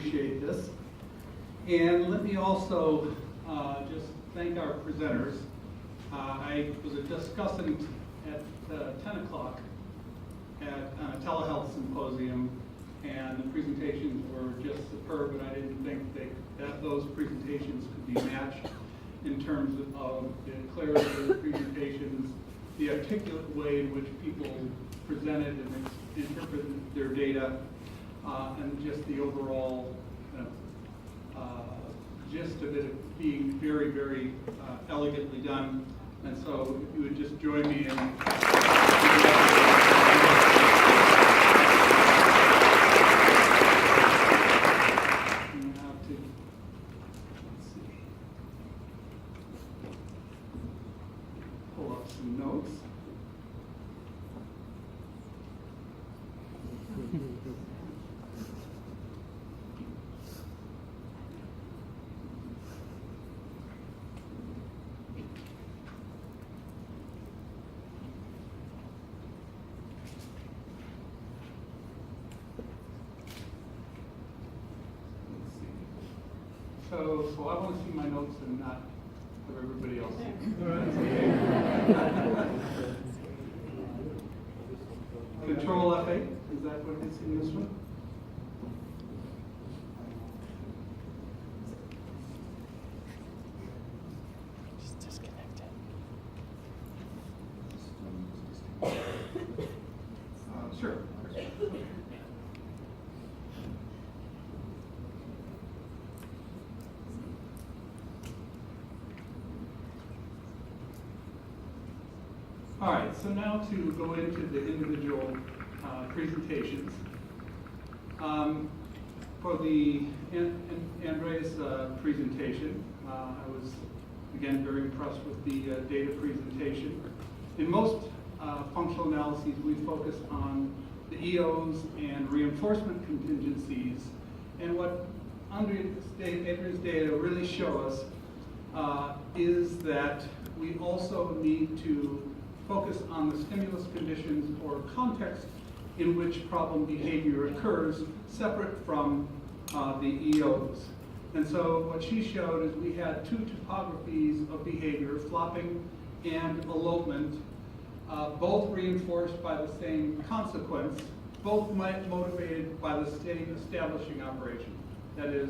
appreciate this. And let me also just thank our presenters. I was discussing at 10 o'clock at a telehealth symposium, and the presentations were just superb, and I didn't think that those presentations could be matched in terms of the clarity of the presentations, the articulate way in which people presented and interpreted their data, and just the overall gist of it being very, very elegantly done. And so if you would just join me in pull up some notes. So I want to see my notes and not have everybody else. Control F8, is that what it's in this one? Just disconnect it. Sure. All right, so now to go into the individual presentations. For the Andreas presentation, I was, again, very impressed with the data presentation. In most functional analyses, we focus on the EOs and reinforcement contingencies. And what Andreas' data really show us is that we also need to focus on the stimulus conditions or context in which problem behavior occurs, separate from the EOs. And so what she showed is we had two topographies of behavior, flopping and elopement, both reinforced by the same consequence, both motivated by the same establishing operation. That is,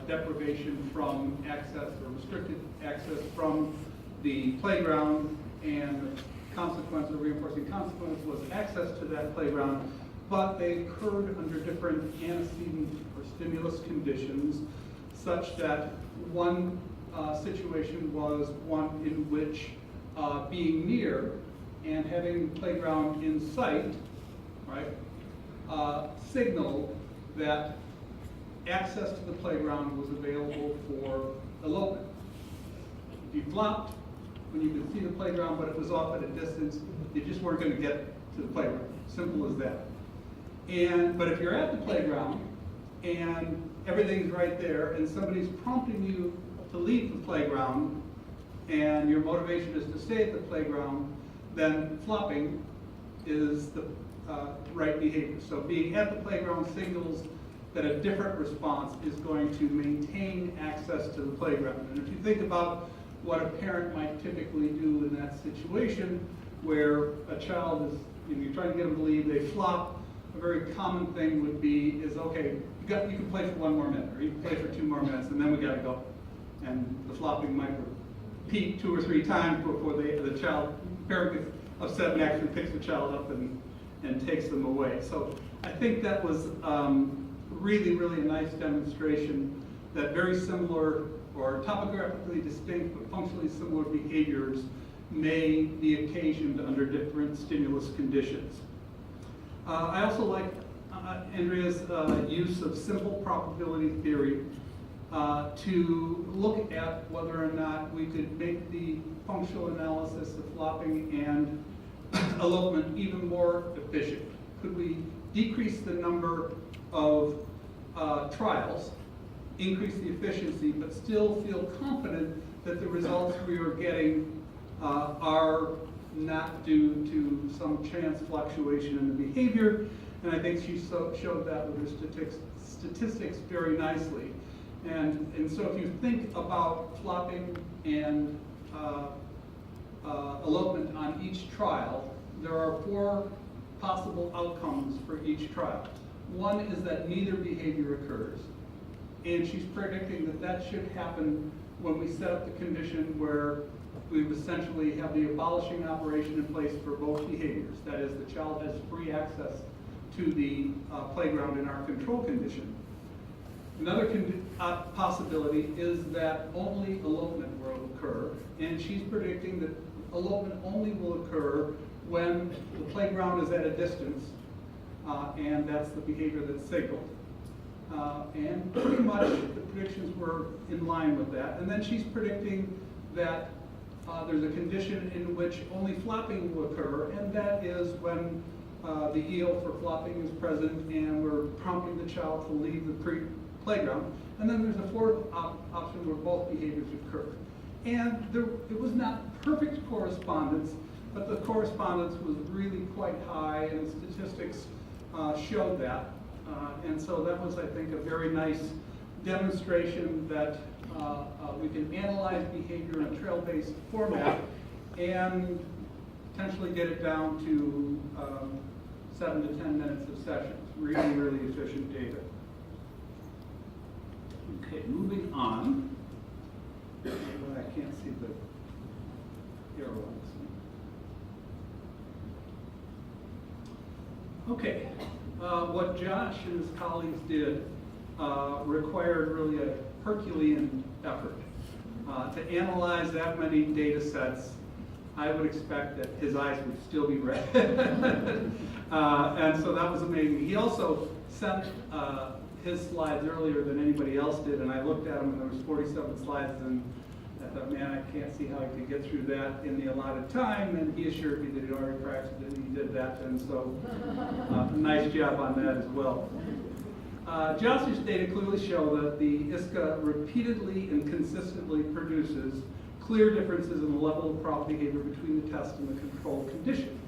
deprivation from access or restricted access from the playground, and the consequence, the reinforcing consequence, was access to that playground, but they occurred under different antecedent or stimulus conditions, such that one situation was one in which being near and having playground in sight, right, signaled that access to the playground was available for elopement. If you flopped, when you could see the playground, but it was off at a distance, you just weren't going to get to the playground. Simple as that. But if you're at the playground and everything's right there, and somebody's prompting you to leave the playground, and your motivation is to stay at the playground, then flopping is the right behavior. So being at the playground signals that a different response is going to maintain access to the playground. And if you think about what a parent might typically do in that situation, where a child is, you're trying to get them to leave, they flop, a very common thing would be, okay, you can play for 1 more minute, or you can play for 2 more minutes, and then we gotta go. And the flopping might repeat 2 or 3 times before the parent gets upset and actually picks the child up and takes them away. So I think that was really, really a nice demonstration that very similar or topographically distinct but functionally similar behaviors may be occasioned under different stimulus conditions. I also like Andrea's use of simple probability theory to look at whether or not we could make the functional analysis of flopping and elopement even more efficient. Could we decrease the number of trials, increase the efficiency, but still feel confident that the results we are getting are not due to some chance fluctuation in the behavior, And I think she showed that with her statistics very nicely. And so if you think about flopping and elopement on each trial, there are 4 possible outcomes for each trial. One is that neither behavior occurs, and she's predicting that that should happen when we set up the condition where we essentially have the abolishing operation in place for both behaviors. That is, the child has free access to the playground in our control condition. Another possibility is that only elopement will occur, and she's predicting that elopement only will occur when the playground is at a distance, and that's the behavior that's signaled. And pretty much the predictions were in line with that. And then she's predicting that there's a condition in which only flopping will occur, and that is when the EO for flopping is present and we're prompting the child to leave the playground. And then there's a 4th option where both behaviors occur. And it was not perfect correspondence, but the correspondence was really quite high, and the statistics showed that. And so that was, I think, a very nice demonstration that we can analyze behavior in a trail-based format and potentially get it down to 7 to 10 minutes of sessions. Really, really efficient data. Okay, moving on. I can't see the arrow on this one. Okay, what Josh and his colleagues did required really a Herculean effort. To analyze that many data sets, I would expect that his eyes would still be red. And so that was amazing. He also sent his slides earlier than anybody else did, and I looked at them, and there was 47 slides, and I thought, man, I can't see how I could get through that in the allotted time, and he assured me that he'd already practiced it, and he did that, and so nice job on that as well. Josh's data clearly show that the IISCA repeatedly and consistently produces clear differences in the level of problem behavior between the test and the control condition.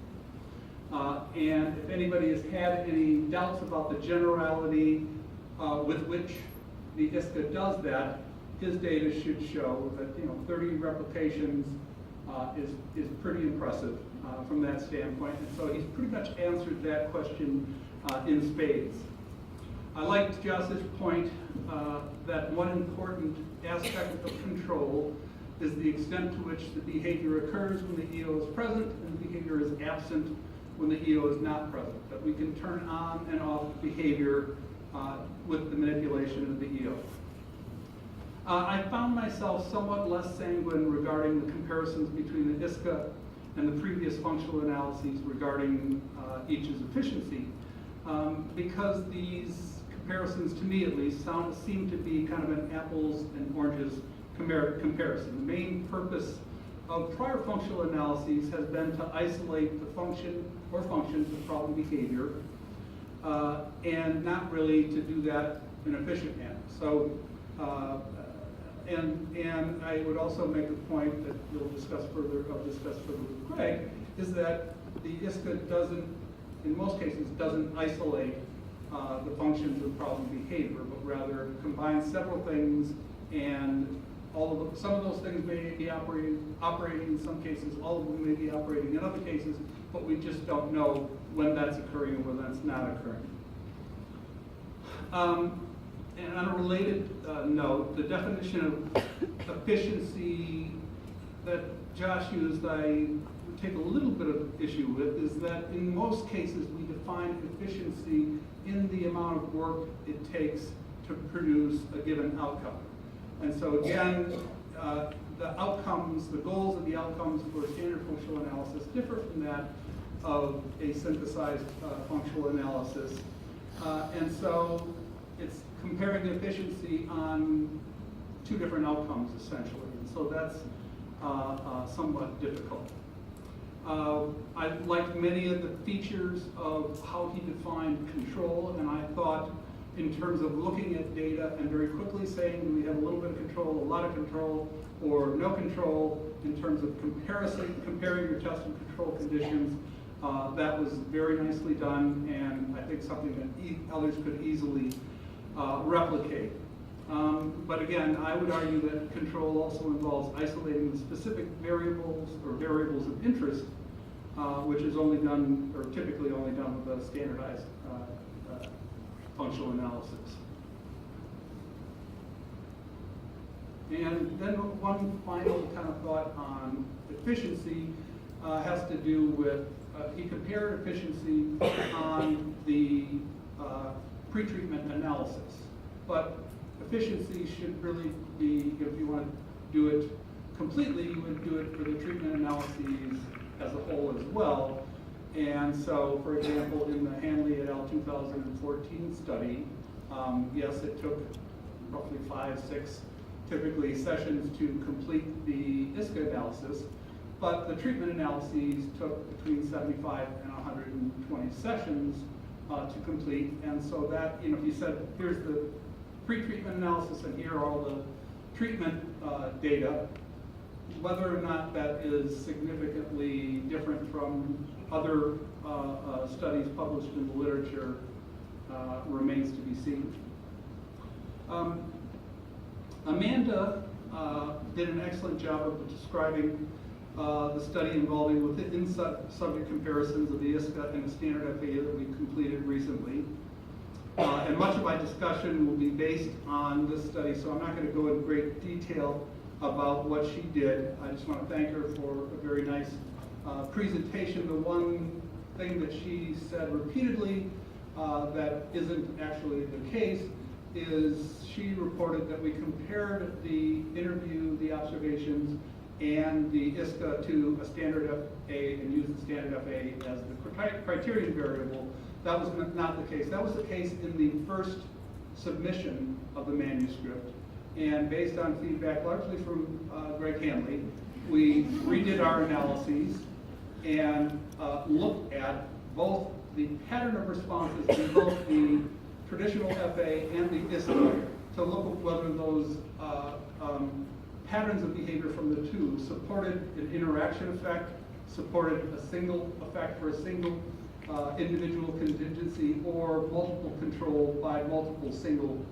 And if anybody has had any doubts about the generality with which the IISCA does that, his data should show that 30 replications is pretty impressive from that standpoint. And so he's pretty much answered that question in spades. I liked Josh's point that one important aspect of control is the extent to which the behavior occurs when the EO is present and the behavior is absent when the EO is not present. That we can turn on and off behavior with the manipulation of the EO. I found myself somewhat less sanguine regarding the comparisons between the IISCA and the previous functional analyses regarding each's efficiency, because these comparisons, to me at least, seem to be kind of an apples and oranges comparison. The main purpose of prior functional analyses has been to isolate the function or functions of problem behavior, and not really to do that in an efficient manner. So, and I would also make a point that we'll discuss further with Greg, is that the IISCA doesn't, in most cases, doesn't isolate the functions of problem behavior, but rather combines several things, and some of those things may be operating in some cases, all of them may be operating in other cases, but we just don't know when that's occurring and when that's not occurring. And on a related note, the definition of efficiency that Josh used, I would take a little bit of issue with, is that in most cases we define efficiency in the amount of work it takes to produce a given outcome. And so again, the outcomes, the goals of the outcomes for standard functional analysis differ from that of a synthesized functional analysis. And so it's comparing the efficiency on 2 different outcomes essentially. And so that's somewhat difficult. I liked many of the features of how he defined control, and I thought in terms of looking at data and very quickly saying, do we have a little bit of control, a lot of control, or no control, in terms of comparing your test and control conditions, That was very nicely done, and I think something that others could easily replicate. But again, I would argue that control also involves isolating the specific variables or variables of interest, which is only done, or typically only done with a standardized functional analysis. And then one final kind of thought on efficiency has to do with, he compared efficiency on the pretreatment analysis. But efficiency should really be, if you want to do it completely, you would do it for the treatment analyses as a whole as well. And so, for example, in the Hanley et al. 2014 study, yes, it took roughly 5-6 typically sessions to complete the IISCA analysis, but the treatment analyses took between 75 and 120 sessions to complete. And so that, you know, if you said, here's the pre-treatment analysis and here are all the treatment data, whether or not that is significantly different from other studies published in the literature remains to be seen. Amanda did an excellent job of describing the study involving within subject comparisons of the IISCA and the standard FA that we completed recently. And much of my discussion will be based on this study, so I'm not going to go in great detail about what she did. I just want to thank her for a very nice presentation. The one thing that she said repeatedly that isn't actually the case is she reported that we compared the interview, the observations, and the IISCA to a standard FA and used the standard FA as the criterion variable. That was not the case. That was the case in the first submission of the manuscript. And based on feedback largely from Greg Hanley, we redid our analyses and looked at both the pattern of responses in both the traditional FA and the IISCA to look at whether those patterns of behavior from the two supported an interaction effect, supported a single effect for a single individual contingency, or multiple control by multiple single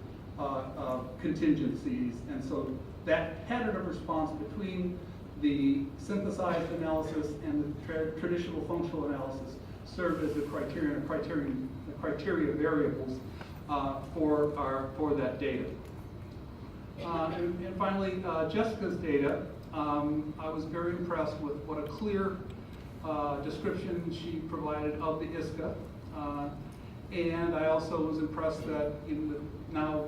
contingencies. And so that pattern of response between the synthesized analysis and the traditional functional analysis served as the criteria variables for that data. And finally, Jessica's data. I was very impressed with what a clear description she provided of the IISCA. And I also was impressed that now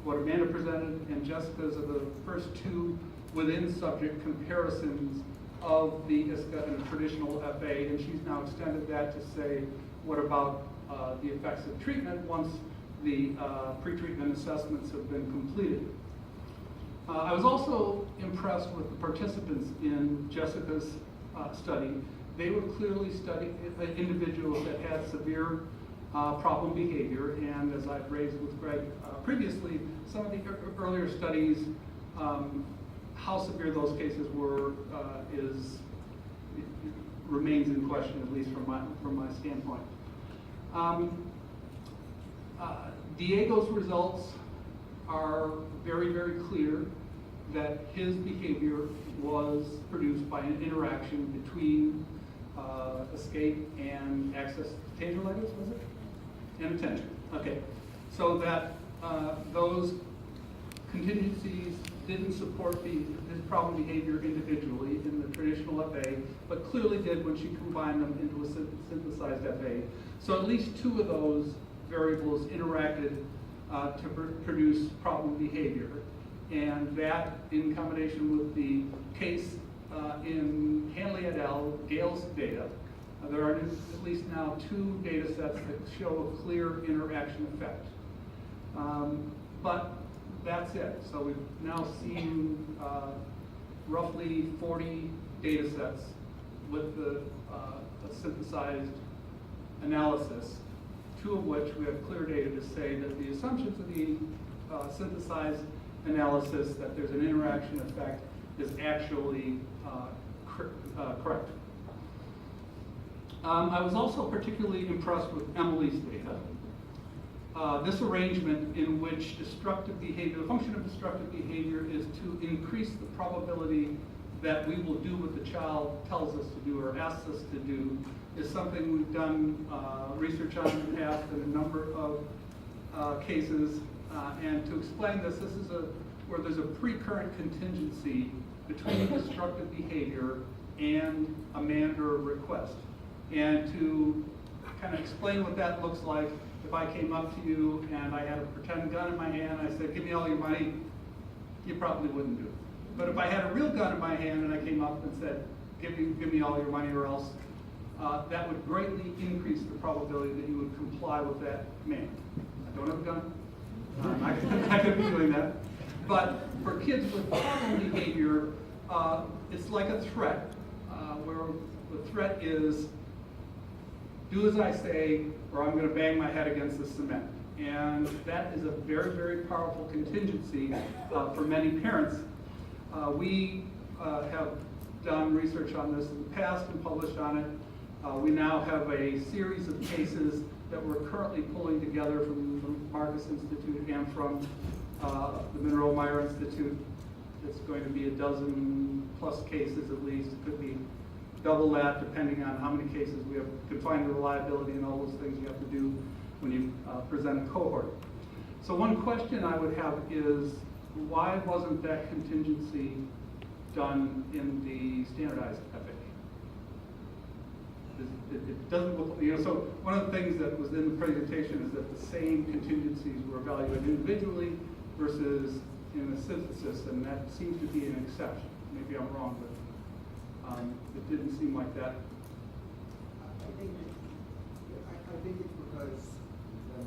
what Amanda presented and Jessica's are the first two within subject comparisons of the IISCA and the traditional FA, and she's now extended that to say, what about the effects of treatment once the pre-treatment assessments have been completed. I was also impressed with the participants in Jessica's study. They were clearly individuals that had severe problem behavior, and as I've raised with Greg previously, some of the earlier studies, how severe those cases were remains in question, at least from my standpoint. Diego's results are very, very clear that his behavior was produced by an interaction between escape and access tangentitis, was it? And attention. Okay. So that those contingencies didn't support his problem behavior individually in the traditional FA, but clearly did when she combined them into a synthesized FA. So at least two of those variables interacted to produce problem behavior. And that, in combination with the case in Hanley et al., Gale's data, there are at least now two data sets that show a clear interaction effect. But that's it. So we've now seen roughly 40 data sets with the synthesized analysis, two of which we have clear data to say that the assumptions of the synthesized analysis, that there's an interaction effect, is actually correct. I was also particularly impressed with Emily's data. This arrangement in which destructive behavior, the function of destructive behavior is to increase the probability that we will do what the child tells us to do or asks us to do, is something we've done research on in the past in a number of cases. And to explain this, this is where there's a precurrent contingency between destructive behavior and a demand or a request. And to kind of explain what that looks like, if I came up to you and I had a pretend gun in my hand, and I said, give me all your money, you probably wouldn't do it. But if I had a real gun in my hand and I came up and said, give me all your money or else, that would greatly increase the probability that you would comply with that command. I don't have a gun. I could be doing that. But for kids with problem behavior, it's like a threat, where the threat is, do as I say, or I'm going to bang my head against the cement. And that is a very, very powerful contingency for many parents. We have done research on this in the past and published on it. We now have a series of cases that we're currently pulling together from the Marcus Institute and from the Monroe Meyer Institute. It's going to be a dozen plus cases at least. It could be double that depending on how many cases we have, can find the reliability and all those things you have to do when you present a cohort. So one question I would have is, why wasn't that contingency done in the standardized FA? It doesn't look, so one of the things that was in the presentation is that the same contingencies were evaluated individually versus in the synthesis, and that seems to be an exception. Maybe I'm wrong, but it didn't seem like that. I think it's because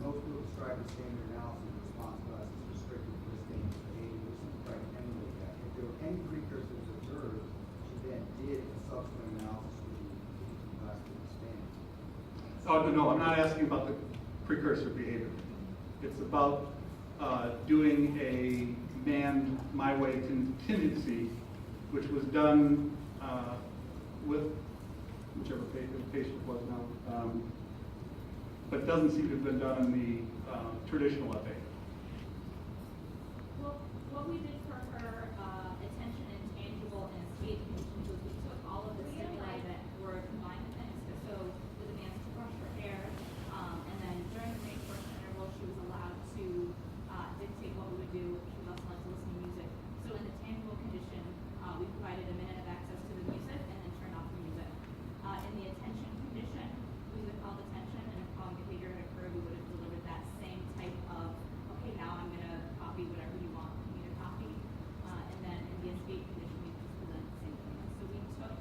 most people describe the standard analysis response to us as restricted to the standard behaviors and trying to emulate that. If there were any precursors observed, she then did a subsequent analysis which is less than the standard. Oh, no, I'm not asking about the precursor behavior. It's about doing a manned my way contingency, which was done with whichever patient it was now, but doesn't seem to have been done in the traditional FA. Well, what we did for her attention and tangible and escape conditions was we took all of the stimuli that were combined with IISCA. So the demands to brush her hair, and then during the main portion interval, she was allowed to dictate what we would do. She was also allowed to listen to music. So in the tangible condition, we provided a minute of access to the music and then turned off the music. In the attention condition, we would call attention, and if problem behavior had occurred, we would have delivered that same type of, okay, now I'm going to copy whatever you want me to copy. And then in the escape condition, we just present the same thing. So we took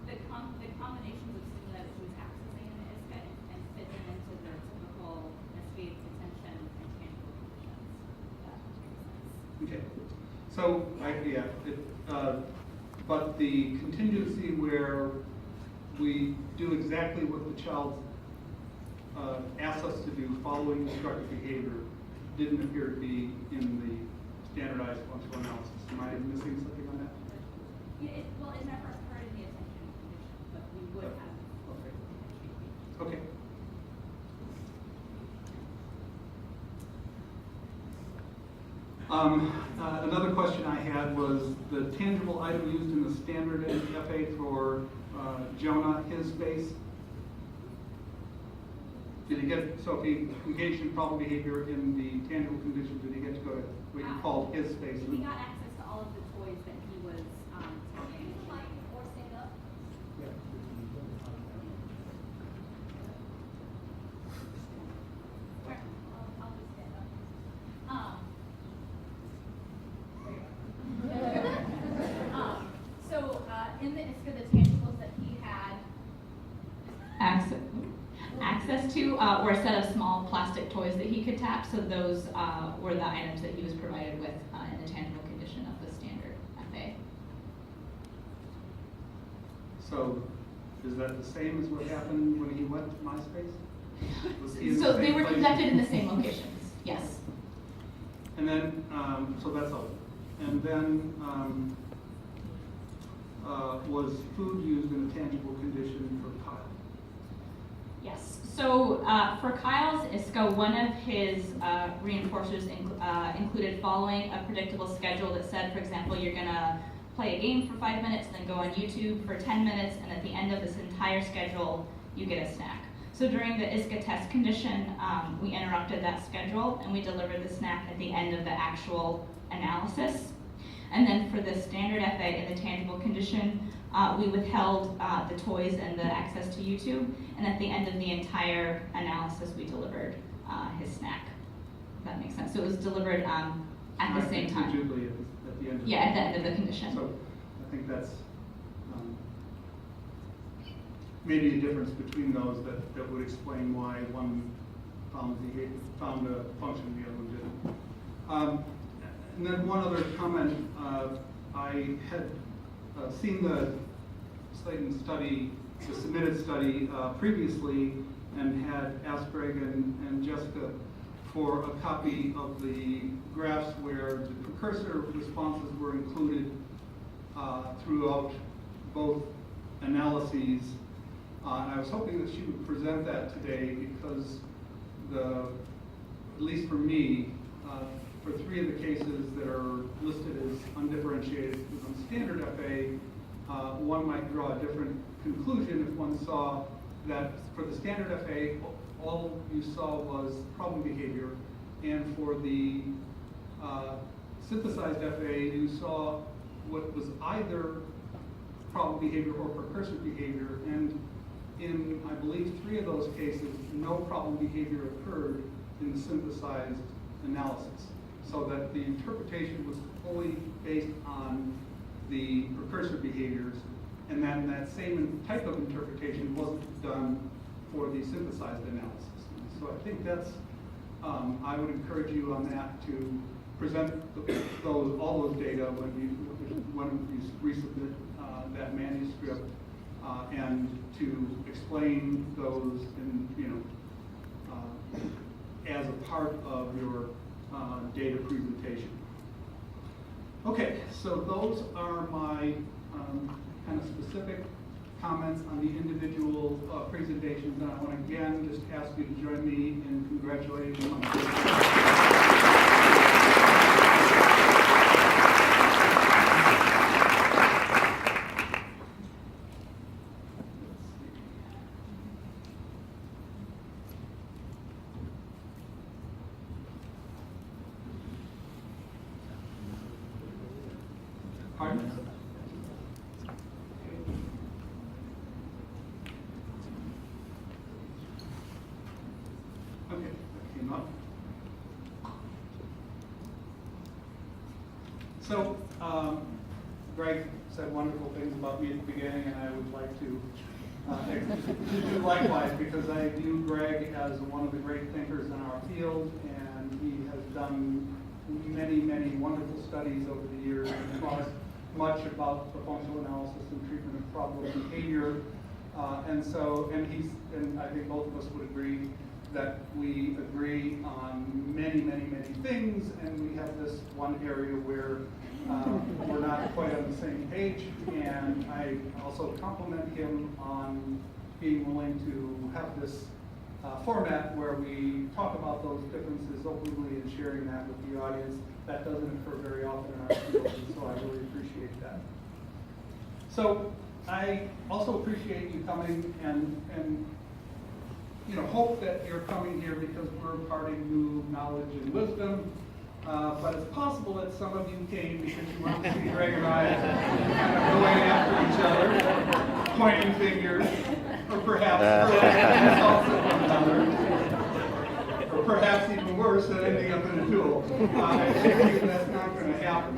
the combinations of stimuli that she was accessing in the IISCA and fit them into the typical escape, attention, and tangible conditions. That makes sense. Okay. So, but the contingency where we do exactly what the child asks us to do following destructive behavior didn't appear to be in the standardized functional analysis. Am I missing something on that? Yeah, well, it never occurred in the attention condition, but we would have. Okay. Another question I had was the tangible item used in the standard FA for Jonah, his space. Did he get, so if he engaged in problem behavior in the tangible condition, did he get to go to what you called his space? He got access to all of the toys that he was taking. Or stand up. Where? I'll just stand up. So in the IISCA, the tangibles that he had access to were a set of small plastic toys that he could tap. So those were the items that he was provided with in the tangible condition of the standard FA. So is that the same as what happened when he went to MySpace? Was he in the So same they were place? conducted in the same locations, yes. And then, so that's all. And then, was food used in a tangible condition for Kyle? Yes, so for Kyle's IISCA, one of his reinforcers included following a predictable schedule that said, for example, you're gonna play a game for 5 minutes, then go on YouTube for 10 minutes, and at the end of this entire schedule, you get a snack. So during the IISCA test condition, we interrupted that schedule and we delivered the snack at the end of the actual analysis. And then for the standard FA in the tangible condition, we withheld the toys and the access to YouTube, and at the end of the entire analysis, we delivered his snack. If that makes sense. So it was delivered at the same time. Digitally at the end of Yeah, at the end of the condition. So I think that's maybe a difference between those that would explain why one found a function the other one didn't. And then one other comment, I had seen the Slayton study, the submitted study previously, and had asked Greg and Jessica for a copy of the graphs where the precursor responses were included throughout both analyses. And I was hoping that she would present that today because at least for me, for 3 of the cases that are listed as undifferentiated on standard FA, one might draw a different conclusion if one saw that for the standard FA, all you saw was problem behavior, and for the synthesized FA, you saw what was either problem behavior or precursor behavior, and in, I believe, 3 of those cases, no problem behavior occurred in the synthesized analysis, so that the interpretation was fully based on the precursor behaviors, and then that same type of interpretation wasn't done for the synthesized analysis. So I think that's, I would encourage you on that to present all those data when you resubmit that manuscript, and to explain those in, as a part of your data presentation. Okay, so those are my kind of specific comments on the individual presentations, and I want to again just ask you to join me in congratulating them on Pardon? Okay, that came up. So, Greg said wonderful things about me at the beginning, and I would like to do likewise, because I view Greg as one of the great thinkers in our field, and he has done many, many wonderful studies over the years and taught us much about the functional analysis and treatment of problem behavior. And I think both of us would agree that we agree on many, many, many things, and we have this one area where we're not quite on the same page. And I also compliment him on being willing to have this format where we talk about those differences openly and sharing that with the audience. That doesn't occur very often in our field, and so I really appreciate that. So I also appreciate you coming, and hope that you're coming here because we're imparting new knowledge and wisdom. But it's possible that some of you came because you want to see Greg and I kind of going after each other, pointing fingers, or perhaps throwing insults at one another, or perhaps even worse, than ending up in a duel. I think that's not going to happen.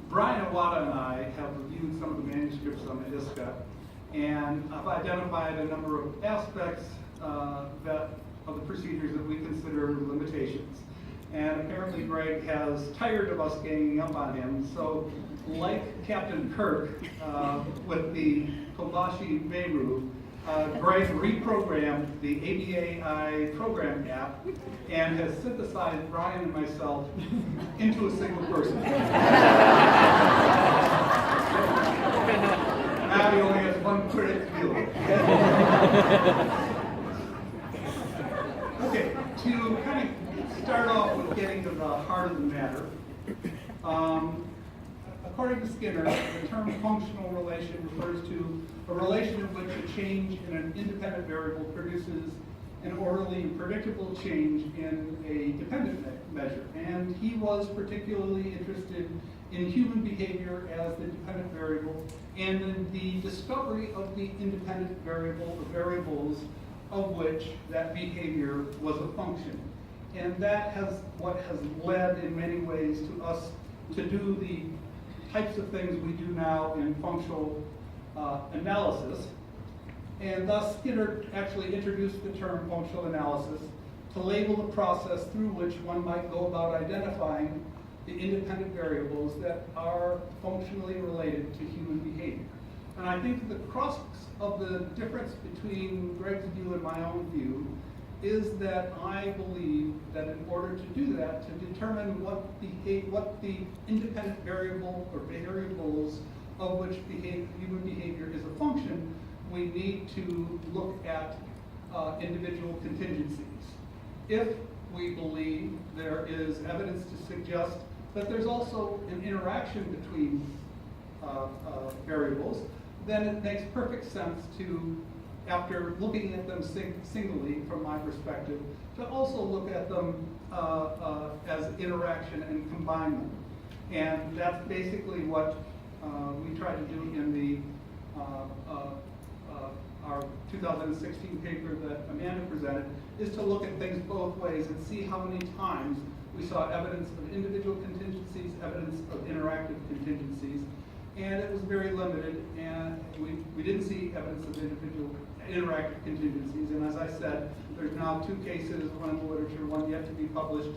Brian Awada and I have reviewed some of the manuscripts on the IISCA, and I've identified a number of aspects of the procedures that we consider limitations. And apparently Greg has tired of us ganging up on him, so like Captain Kirk with the Kobashi Beirut, Greg reprogrammed the ABAI program app and has synthesized Brian and myself into a single person. Now he only has one critic view. Okay, to kind of start off with getting to the heart of the matter, according to Skinner, the term functional relation refers to a relation in which a change in an independent variable produces an orderly and predictable change in a dependent measure. And he was particularly interested in human behavior as the dependent variable and in the discovery of the independent variable or variables of which that behavior was a function. And that has what has led in many ways to us to do the types of things we do now in functional analysis. And thus Skinner actually introduced the term functional analysis to label the process through which one might go about identifying the independent variables that are functionally related to human behavior. And I think the crux of the difference between Greg's view and my own view is that I believe that in order to do that, to determine what the independent variable or variables of which human behavior is a function, we need to look at individual contingencies. If we believe there is evidence to suggest that there's also an interaction between variables, then it makes perfect sense to, after looking at them singly from my perspective, to also look at them as interaction and combine them. And that's basically what we try to do in the our 2016 paper that Amanda presented, is to look at things both ways and see how many times we saw evidence of individual contingencies, evidence of interactive contingencies, and it was very limited, and we didn't see evidence of individual interactive contingencies. And as I said, there's now 2 cases, one in the literature, one yet to be published,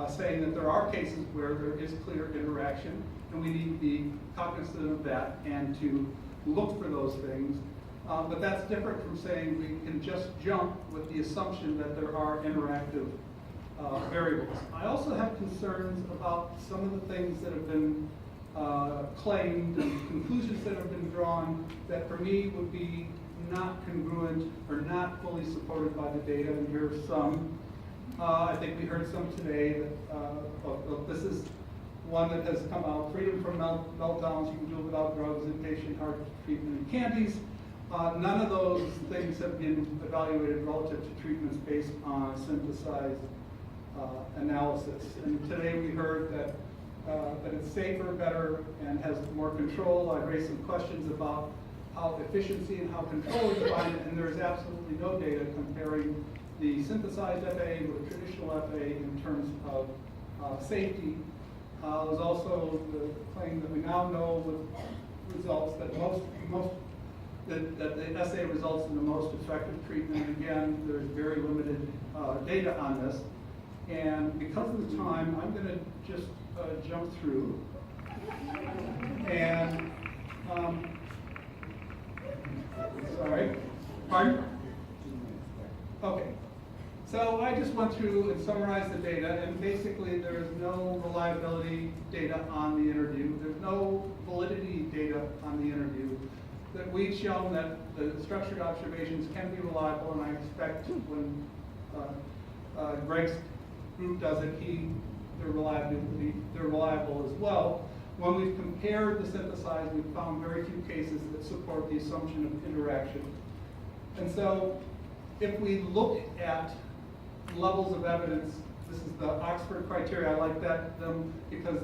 saying that there are cases where there is clear interaction, and we need to be cognizant of that and to look for those things. But that's different from saying we can just jump with the assumption that there are interactive variables. I also have concerns about some of the things that have been claimed and conclusions that have been drawn that for me would be not congruent or not fully supported by the data, and here are some. I think we heard some today that this is one that has come out: freedom from meltdowns, you can do it without drugs, inpatient heart treatment, and candies. None of those things have been evaluated relative to treatments based on synthesized analysis. And today we heard that it's safer, better, and has more control. I raised some questions about how efficiency and how control is defined, and there's absolutely no data comparing the synthesized FA with traditional FA in terms of safety. There's also the claim that we now know with results that that the SA results in the most effective treatment. And again, there's very limited data on this. And because of the time, I'm going to just jump through. And, sorry, pardon? Okay. So I just went through and summarized the data, and basically there's no reliability data on the interview. There's no validity data on the interview. That we've shown that the structured observations can be reliable, and I expect when Greg's group does it, they're reliable as well. When we've compared the synthesized, we've found very few cases that support the assumption of interaction. And so if we look at levels of evidence, this is the Oxford criteria. I like them because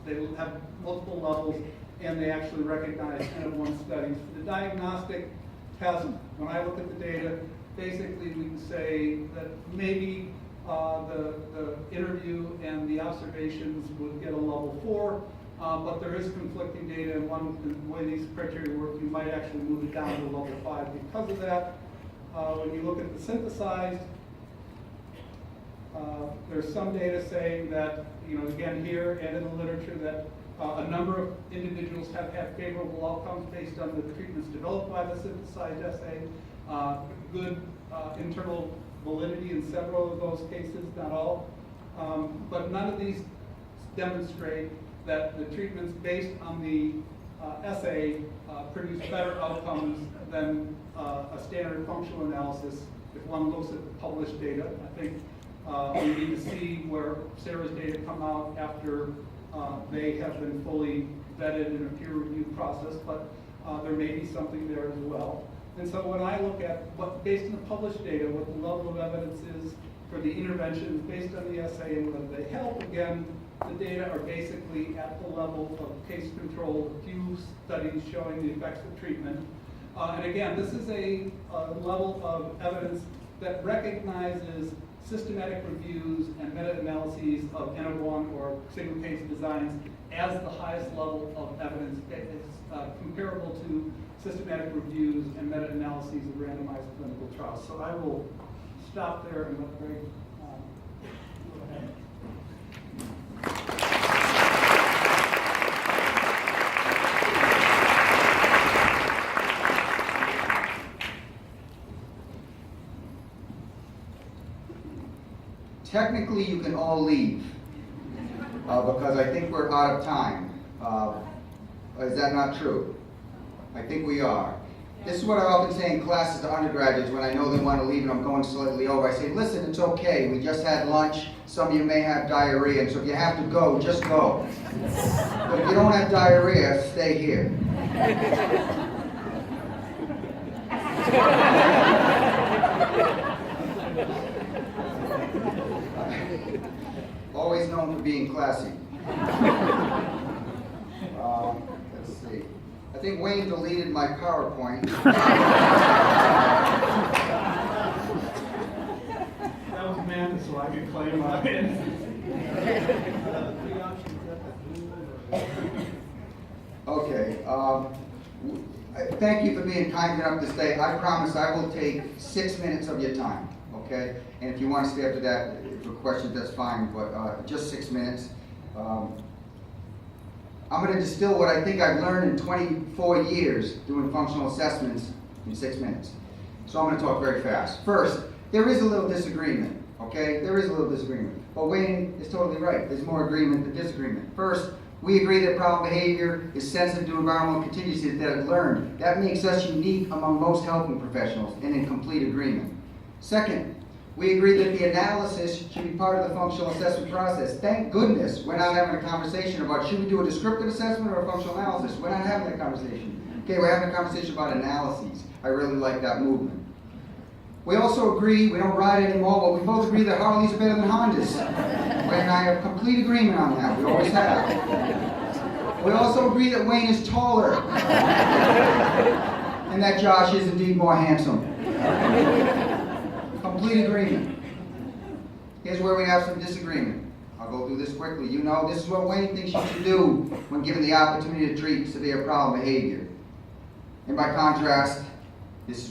they have multiple levels, and they actually recognize N-of-1 studies. For the diagnostic test, when I look at the data, basically we can say that maybe the interview and the observations would get a level 4, but there is conflicting data, and the way these criteria work, you might actually move it down to level 5 because of that. When you look at the synthesized, there's some data saying that, again here and in the literature, that a number of individuals have had favorable outcomes based on the treatments developed by the synthesized assay. Good internal validity in several of those cases, not all. But none of these demonstrate that the treatments based on the assay produce better outcomes than a standard functional analysis if one looks at the published data. I think we need to see where Sarah's data come out after they have been fully vetted in a peer review process, but there may be something there as well. And so when I look at what, based on the published data, what the level of evidence is for the interventions based on the essay and whether they help, again, the data are basically at the level of case control, a few studies showing the effects of treatment. And again, this is a level of evidence that recognizes systematic reviews and meta-analyses of N of 1 or single case designs as the highest level of evidence. It's comparable to systematic reviews and meta-analyses of randomized clinical trials. So I will stop there and let Greg go ahead. Technically, you can all leave because I think we're out of time. Is that not true? I think we are. This is what I often say in classes to undergraduates when I know they want to leave and I'm going slightly over. I say, listen, it's okay. We just had lunch. Some of you may have diarrhea, and so if you have to go, just go. But if you don't have diarrhea, stay here. Always known for being classy. Let's see. I think Wayne deleted my PowerPoint. That was meant so I could claim my innocence. Okay. Thank you for being kind enough to stay. I promise I will take 6 minutes of your time. Okay? And if you want to stay after that for questions, that's fine. But just 6 minutes. I'm going to distill what I think I've learned in 24 years doing functional assessments in 6 minutes. So I'm going to talk very fast. First, there is a little disagreement, okay? There is a little disagreement. But Wayne is totally right. There's more agreement than disagreement. First, we agree that problem behavior is sensitive to environmental contingencies that are learned. That makes us unique among most helping professionals and in complete agreement. Second, we agree that the analysis should be part of the functional assessment process. Thank goodness we're not having a conversation about should we do a descriptive assessment or a functional analysis. We're not having that conversation. Okay, we're having a conversation about analyses. I really like that movement. We also agree, we don't ride anymore, but we both agree that Harleys are better than Hondas. Wayne and I have complete agreement on that. We always have. We also agree that Wayne is taller. And that Josh is indeed more handsome. Complete agreement. Here's where we have some disagreement. I'll go through this quickly. You know, this is what Wayne thinks you should do when given the opportunity to treat severe problem behavior. And by contrast, this is